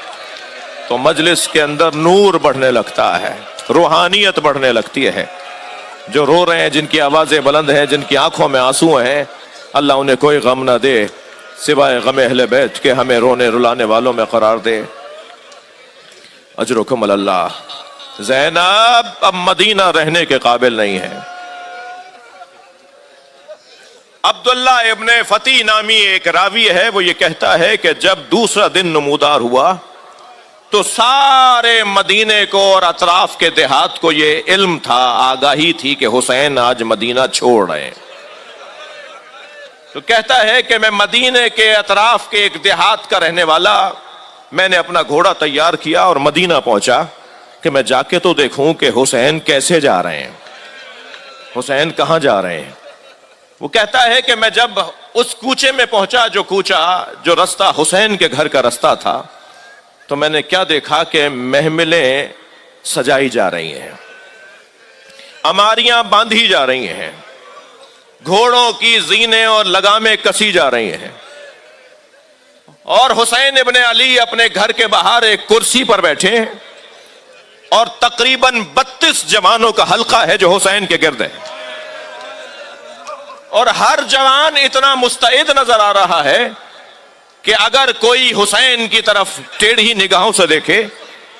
تو مجلس کے اندر نور بڑھنے لگتا ہے، روحانیت بڑھنے لگتی ہے۔ جو رو رہے ہیں، جن کی آوازیں بلند ہیں، جن کی آنکھوں میں آنسو ہیں، اللہ انہیں کوئی غم نہ دے سوائے غم اہل بیت کے، ہمیں رونے رلانے والوں میں قرار دے۔ اجرکم اللہ۔ زینب اب مدینہ رہنے کے قابل نہیں ہے۔ عبداللہ ابن فتح نامی ایک راوی ہے، وہ یہ کہتا ہے کہ جب دوسرا دن نمودار ہوا تو سارے مدینے کو اور اطراف کے دیہات کو یہ علم تھا، آگاہی تھی کہ حسین آج مدینہ چھوڑ رہے ہیں۔ تو کہتا ہے کہ میں مدینے کے اطراف کے ایک دیہات کا رہنے والا، میں نے اپنا گھوڑا تیار کیا اور مدینہ پہنچا کہ میں جا کے تو دیکھوں کہ حسین کیسے جا رہے ہیں، حسین کہاں جا رہے ہیں۔ وہ کہتا ہے کہ میں جب اس کوچے میں پہنچا، جو رستہ حسین کے گھر کا رستہ تھا، تو میں نے کیا دیکھا کہ محملیں سجائی جا رہی ہیں، اماریاں باندھی جا رہی ہیں، گھوڑوں کی زینے اور لگامیں کسی جا رہی ہیں، اور حسین ابن علی اپنے گھر کے باہر ایک کرسی پر بیٹھے ہیں، اور تقریباً 32 جوانوں کا حلقہ ہے جو حسین کے گرد ہے، اور ہر جوان اتنا مستعد نظر آ رہا ہے کہ اگر کوئی حسین کی طرف ٹیڑھی نگاہوں سے دیکھے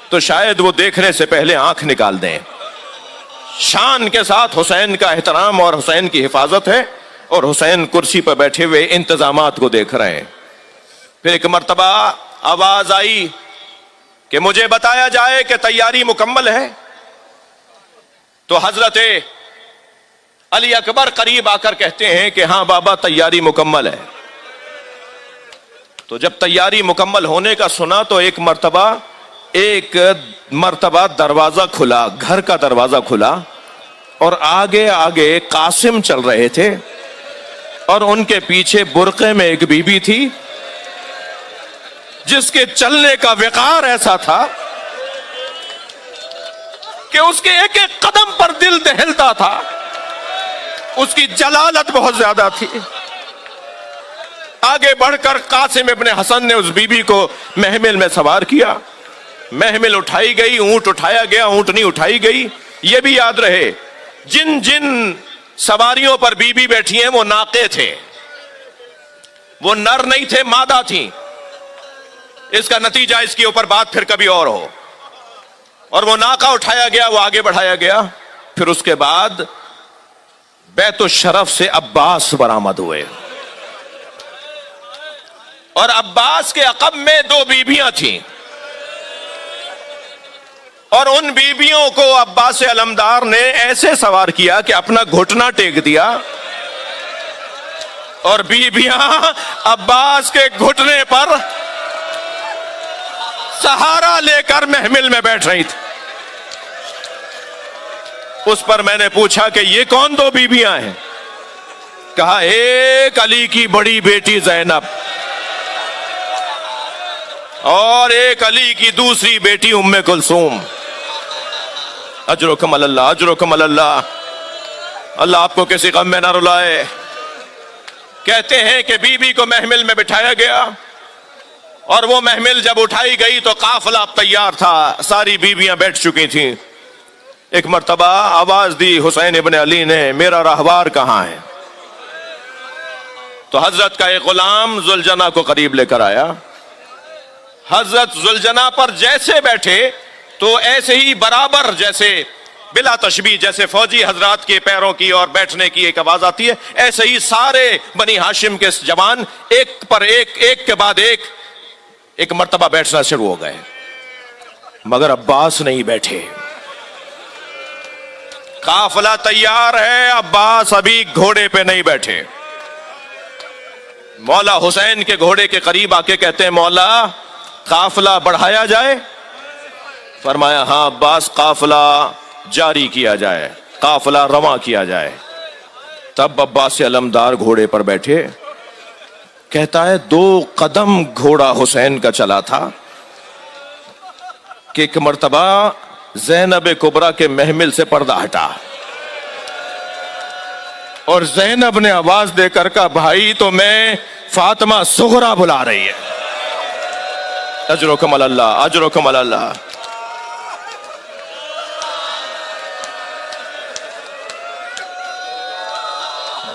تو شاید وہ دیکھنے سے پہلے آنکھ نکال دیں۔ شان کے ساتھ حسین کا احترام اور حسین کی حفاظت ہے، اور حسین کرسی پر بیٹھے ہوئے انتظامات کو دیکھ رہے ہیں۔ پھر ایک مرتبہ آواز آئی کہ مجھے بتایا جائے کہ تیاری مکمل ہے، تو حضرت علی اکبر قریب آ کر کہتے ہیں کہ ہاں بابا تیاری مکمل ہے۔ تو جب تیاری مکمل ہونے کا سنا تو ایک مرتبہ دروازہ کھلا، گھر کا دروازہ کھلا، اور آگے آگے قاسم چل رہے تھے، اور ان کے پیچھے برقعے میں ایک بی بی تھی جس کے چلنے کا وقار ایسا تھا کہ اس کے ایک ایک قدم پر دل دہلتا تھا، اس کی جلالت بہت زیادہ تھی۔ آگے بڑھ کر قاسم ابن حسن نے اس بی بی کو محمل میں سوار کیا، محمل اٹھائی گئی، اونٹ اٹھایا گیا، اونٹنی اٹھائی گئی۔ یہ بھی یاد رہے جن جن سواریوں پر بی بی بیٹھی ہیں وہ ناقے تھے، وہ نر نہیں تھے، مادہ تھیں۔ اس کا نتیجہ اس کے اوپر بات پھر کبھی اور ہو۔ اور وہ ناقہ اٹھایا گیا، وہ آگے بڑھایا گیا۔ پھر اس کے بعد بیت الشرف سے عباس برآمد ہوئے، اور عباس کے عقب میں 2 بیویاں تھیں، اور ان بیویوں کو عباس علمدار نے ایسے سوار کیا کہ اپنا گھٹنا ٹیک دیا، اور بیویاں عباس کے گھٹنے پر سہارا لے کر محمل میں بیٹھ رہی تھی۔ اس پر میں نے پوچھا کہ یہ کون دو بیویاں ہیں؟ کہا ایک علی کی بڑی بیٹی زینب اور ایک علی کی دوسری بیٹی ام کلثوم۔ اجرکم اللہ، اجرکم اللہ، اللہ آپ کو کسی غم میں نہ رلائے۔ کہتے ہیں کہ بی بی کو محمل میں بٹھایا گیا اور وہ محمل جب اٹھائی گئی تو قافلہ اب تیار تھا، ساری بیویاں بیٹھ چکی تھیں۔ ایک مرتبہ آواز دی حسین ابن علی نے، میرا راہوار کہاں ہے؟ تو حضرت کا ایک غلام ذوالجناح کو قریب لے کر آیا۔ حضرت ذوالجناح پر جیسے بیٹھے تو ایسے ہی برابر، جیسے بلا تشبیہ جیسے فوجی حضرات کے پیروں کی اور بیٹھنے کی ایک آواز آتی ہے، ایسے ہی سارے بنی ہاشم کے جوان ایک پر ایک، ایک کے بعد ایک مرتبہ بیٹھنا شروع ہو گئے، مگر عباس نہیں بیٹھے۔ قافلہ تیار ہے، عباس ابھی گھوڑے پہ نہیں بیٹھے۔ مولا حسین کے گھوڑے کے قریب آ کے کہتے ہیں، مولا قافلہ بڑھایا جائے؟ فرمایا ہاں عباس، قافلہ جاری کیا جائے، قافلہ رواں کیا جائے۔ تب عباس علمدار گھوڑے پر بیٹھے، کہتا ہے 2 قدم گھوڑا حسین کا چلا تھا کہ ایک مرتبہ زینب کبریٰ کے محمل سے پردہ ہٹا اور زینب نے آواز دے کر کہا، بھائی تو میں فاطمہ صغریٰ بلا رہی ہے۔ اجرکم اللہ، اجرکم اللہ۔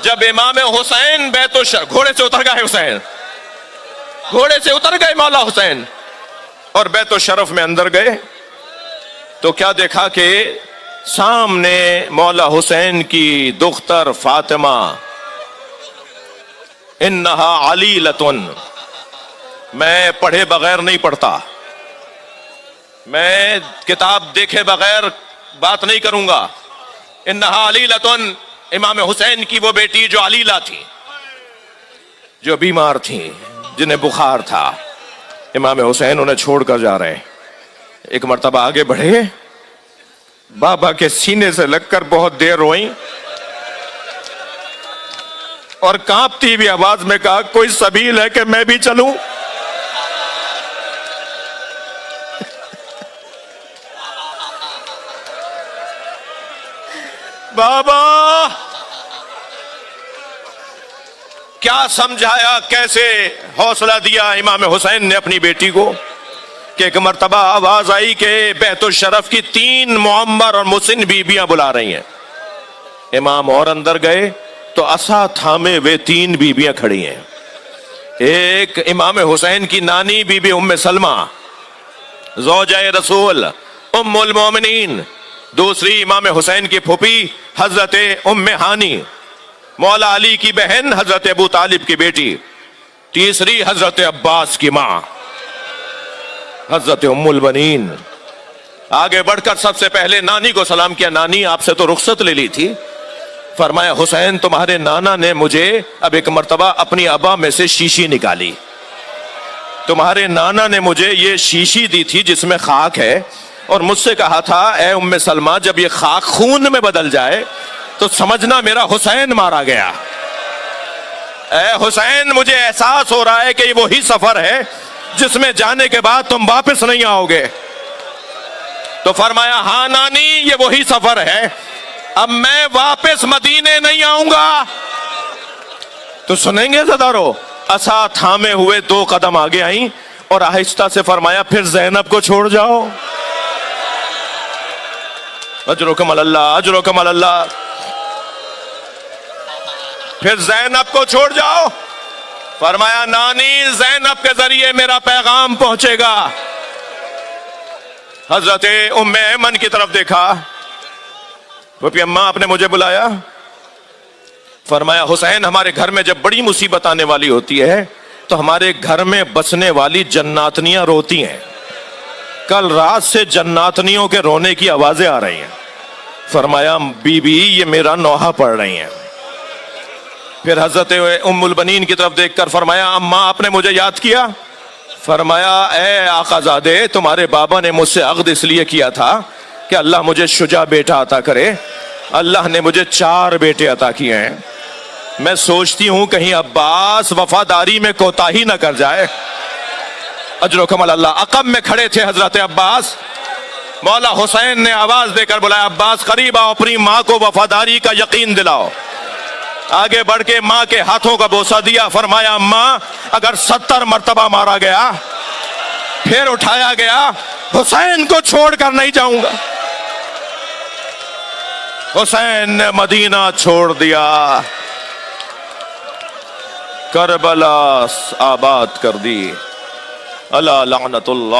جب امام حسین گھوڑے سے اتر گئے، حسین گھوڑے سے اتر گئے مولا حسین اور بیت الشرف میں اندر گئے تو کیا دیکھا کہ سامنے مولا حسین کی دختر فاطمہ، انہا علیلتن، میں پڑھے بغیر نہیں پڑھتا، میں کتاب دیکھے بغیر بات نہیں کروں گا، انہا علیلتن، امام حسین کی وہ بیٹی جو علیلہ تھی، جو بیمار تھی، جنہیں بخار تھا، امام حسین انہیں چھوڑ کر جا رہے ہیں۔ ایک مرتبہ آگے بڑھے، بابا کے سینے سے لگ کر بہت دیر روئیں اور کانپتی ہوئی آواز میں کہا، کوئی سبیل ہے کہ میں بھی چلوں؟ بابا کیا سمجھایا، کیسے حوصلہ دیا امام حسین نے اپنی بیٹی کو کہ ایک مرتبہ آواز آئی کہ بیت الشرف کی 3 معمر اور مسن بیویاں بلا رہی ہیں۔ امام اور اندر گئے تو عصا تھامے ہوئے 3 بیویاں کھڑی ہیں۔ ایک امام حسین کی نانی بی بی ام سلمہ زوجہ رسول ام المومنین، دوسری امام حسین کی پھوپھی حضرت ام ہانی، مولا علی کی بہن حضرت ابو طالب کی بیٹی، تیسری حضرت عباس کی ماں حضرت ام البنین۔ آگے بڑھ کر سب سے پہلے نانی کو سلام کیا، نانی آپ سے تو رخصت لے لی تھی۔ فرمایا حسین تمہارے نانا نے مجھے اب ایک مرتبہ اپنی ابا میں سے شیشی نکالی، تمہارے نانا نے مجھے یہ شیشی دی تھی جس میں خاک ہے اور مجھ سے کہا تھا اے ام سلمہ جب یہ خاک خون میں بدل جائے تو سمجھنا میرا حسین مارا گیا۔ اے حسین مجھے احساس ہو رہا ہے کہ یہ وہی سفر ہے جس میں جانے کے بعد تم واپس نہیں آؤ گے۔ تو فرمایا ہاں نانی یہ وہی سفر ہے، اب میں واپس مدینے نہیں آؤں گا۔ تو سنیں گے زدارو، عصا تھامے ہوئے 2 قدم آگے آئیں اور آہستہ سے فرمایا پھر زینب کو چھوڑ جاؤ۔ اجرکم اللہ، اجرکم اللہ، پھر زینب کو چھوڑ جاؤ۔ فرمایا نانی زینب کے ذریعے میرا پیغام پہنچے گا۔ حضرت ام ایمن کی طرف دیکھا، پھوپھی اماں آپ نے مجھے بلایا؟ فرمایا حسین ہمارے گھر میں جب بڑی مصیبت آنے والی ہوتی ہے تو ہمارے گھر میں بسنے والی جناتنیاں روتی ہیں، کل رات سے جناتنیوں کے رونے کی آوازیں آ رہی ہیں۔ فرمایا بی بی یہ میرا نوحہ پڑھ رہی ہیں۔ پھر حضرت ام البنین کی طرف دیکھ کر فرمایا اماں آپ نے مجھے یاد کیا؟ فرمایا اے آقا زادے تمہارے بابا نے مجھ سے عقد اس لیے کیا تھا کہ اللہ مجھے شجاع بیٹا عطا کرے اللہ نے مجھے 4 بیٹے عطا کیے ہیں. میں سوچتی ہوں کہیں عباس وفاداری میں کوتاہی نہ کر جائے. اجرکم اللہ. عقب میں کھڑے تھے حضرت عباس. مولا حسین نے آواز دے کر بلایا عباس قریب آؤ, اپنی ماں کو وفاداری کا یقین دلاؤ. آگے بڑھ کے ماں کے ہاتھوں کا بوسہ دیا. فرمایا ماں اگر 70 مرتبہ مارا گیا پھر اٹھایا گیا, حسین کو چھوڑ کر نہیں جاؤں گا. حسین نے مدینہ چھوڑ دیا, کربلا آباد کر دی. الا لعنت اللہ.